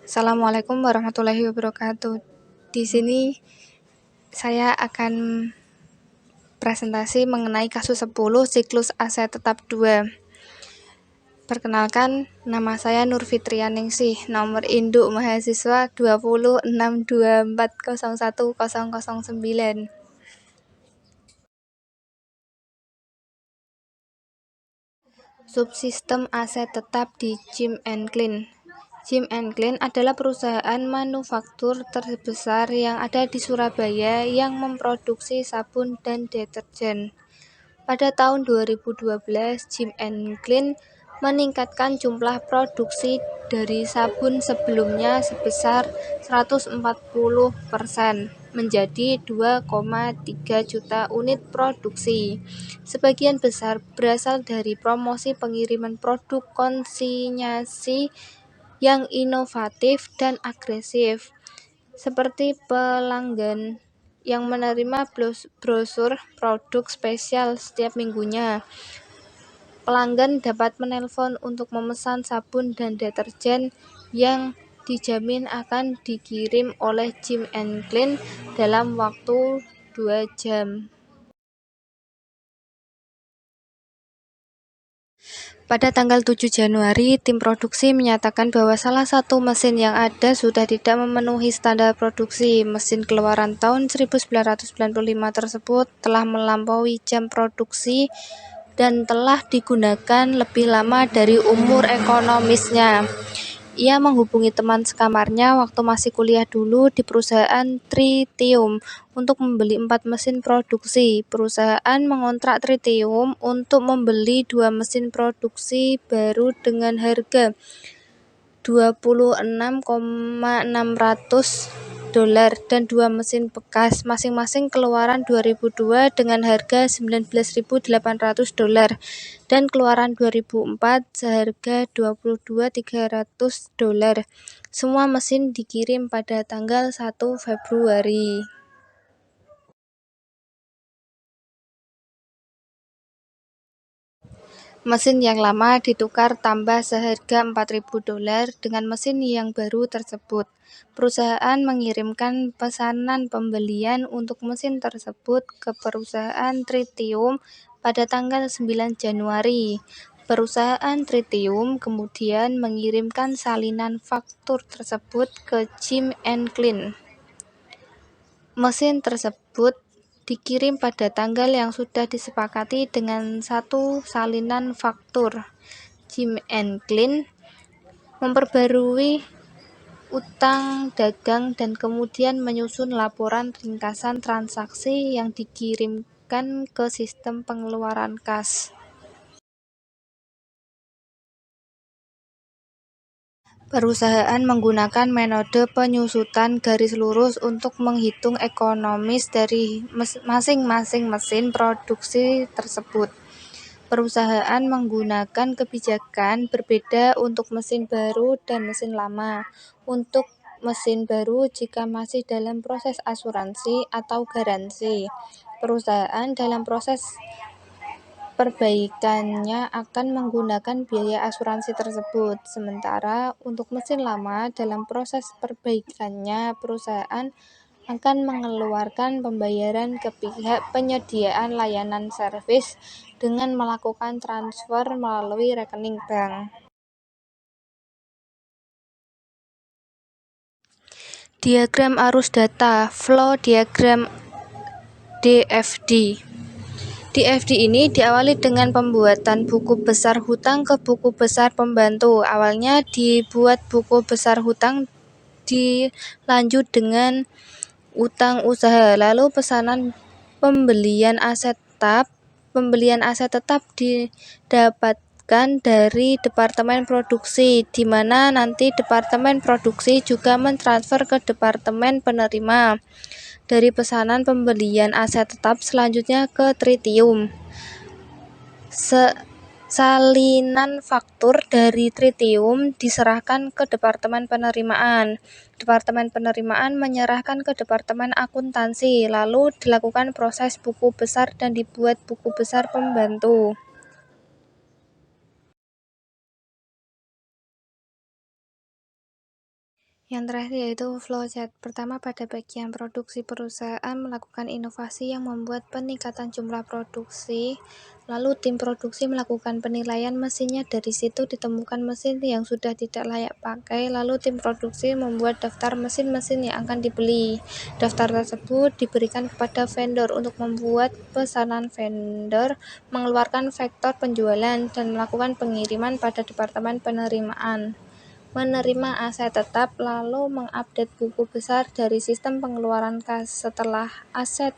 Assalamualaikum warahmatullahi wabarakatuh. Di sini saya akan presentasi mengenai kasus 10 siklus aset tetap 2. Perkenalkan, nama saya Nur Fitrianingsih, nomor induk mahasiswa 20624011009. Subsistem aset tetap di Jim & Clean. Jim & Clean adalah perusahaan manufaktur terbesar yang ada di Surabaya yang memproduksi sabun dan deterjen. Pada tahun 2012, Jim & Clean meningkatkan jumlah produksi dari sabun sebelumnya sebesar 140% menjadi 2,3 juta unit produksi. Sebagian besar berasal dari promosi pengiriman produk konsinyasi yang inovatif dan agresif, seperti pelanggan yang menerima brosur produk spesial setiap minggunya. Pelanggan dapat menelpon untuk memesan sabun dan deterjen yang dijamin akan dikirim oleh Jim & Clean dalam waktu 2 jam. Pada tanggal 7 Januari, tim produksi menyatakan bahwa salah satu mesin yang ada sudah tidak memenuhi standar produksi. Mesin keluaran tahun 1995 tersebut telah melampaui jam produksi dan telah digunakan lebih lama dari umur ekonomisnya. Ia menghubungi teman sekamarnya waktu masih kuliah dulu di perusahaan Tritium untuk membeli 4 mesin produksi. Perusahaan mengontrak Tritium untuk membeli 2 mesin produksi baru dengan harga $26,600 dan 2 mesin bekas masing-masing keluaran 2002 dengan harga $19.800 dan keluaran 2004 seharga $22.300. Semua mesin dikirim pada tanggal 1 Februari. Mesin yang lama ditukar tambah seharga $4.000 dengan mesin yang baru tersebut. Perusahaan mengirimkan pesanan pembelian untuk mesin tersebut ke perusahaan Tritium pada tanggal 9 Januari. Perusahaan Tritium kemudian mengirimkan salinan faktur tersebut ke Jim & Clean. Mesin tersebut dikirim pada tanggal yang sudah disepakati dengan satu salinan faktur. Jim & Clean memperbarui utang dagang dan kemudian menyusun laporan ringkasan transaksi yang dikirimkan ke sistem pengeluaran kas. Perusahaan menggunakan metode penyusutan garis lurus untuk menghitung ekonomis dari masing-masing mesin produksi tersebut. Perusahaan menggunakan kebijakan berbeda untuk mesin baru dan mesin lama. Untuk mesin baru jika masih dalam proses asuransi atau garansi, perusahaan dalam proses perbaikannya akan menggunakan biaya asuransi tersebut. Sementara untuk mesin lama dalam proses perbaikannya, perusahaan akan mengeluarkan pembayaran ke pihak penyediaan layanan servis dengan melakukan transfer melalui rekening bank. Diagram arus data, flow diagram DFD. DFD ini diawali dengan pembuatan buku besar hutang ke buku besar pembantu. Awalnya dibuat buku besar hutang, dilanjut dengan utang usaha, lalu pesanan pembelian aset tetap. Pembelian aset tetap didapatkan dari departemen produksi, di mana nanti departemen produksi juga mentransfer ke departemen penerima. Dari pesanan pembelian aset tetap selanjutnya ke Tritium. Salinan faktur dari Tritium diserahkan ke Departemen Penerimaan. Departemen Penerimaan menyerahkan ke Departemen Akuntansi, lalu dilakukan proses buku besar dan dibuat buku besar pembantu. Yang terakhir yaitu flowchart. Pertama, pada bagian produksi, perusahaan melakukan inovasi yang membuat peningkatan jumlah produksi. Lalu tim produksi melakukan penilaian mesinnya, dari situ ditemukan mesin yang sudah tidak layak pakai. Lalu tim produksi membuat daftar mesin-mesin yang akan dibeli. Daftar tersebut diberikan kepada vendor untuk membuat pesanan. Vendor mengeluarkan vektor penjualan dan melakukan pengiriman pada departemen penerimaan. Menerima aset tetap, lalu mengupdate buku besar dari sistem pengeluaran kas. Setelah aset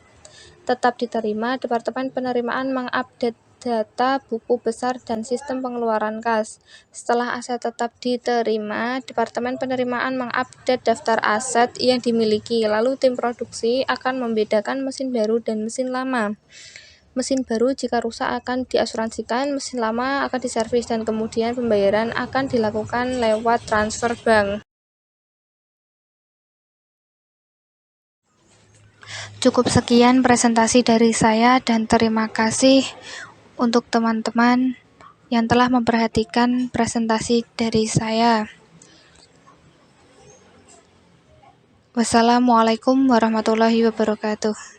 tetap diterima, Departemen Penerimaan mengupdate data buku besar dan sistem pengeluaran kas. Setelah aset tetap diterima, Departemen Penerimaan mengupdate daftar aset yang dimiliki. Lalu tim produksi akan membedakan mesin baru dan mesin lama. Mesin baru jika rusak akan diasuransikan, mesin lama akan diservis, dan kemudian pembayaran akan dilakukan lewat transfer bank. Cukup sekian presentasi dari saya, dan terima kasih untuk teman-teman yang telah memperhatikan presentasi dari saya. Wassalamualaikum warahmatullahi wabarakatuh.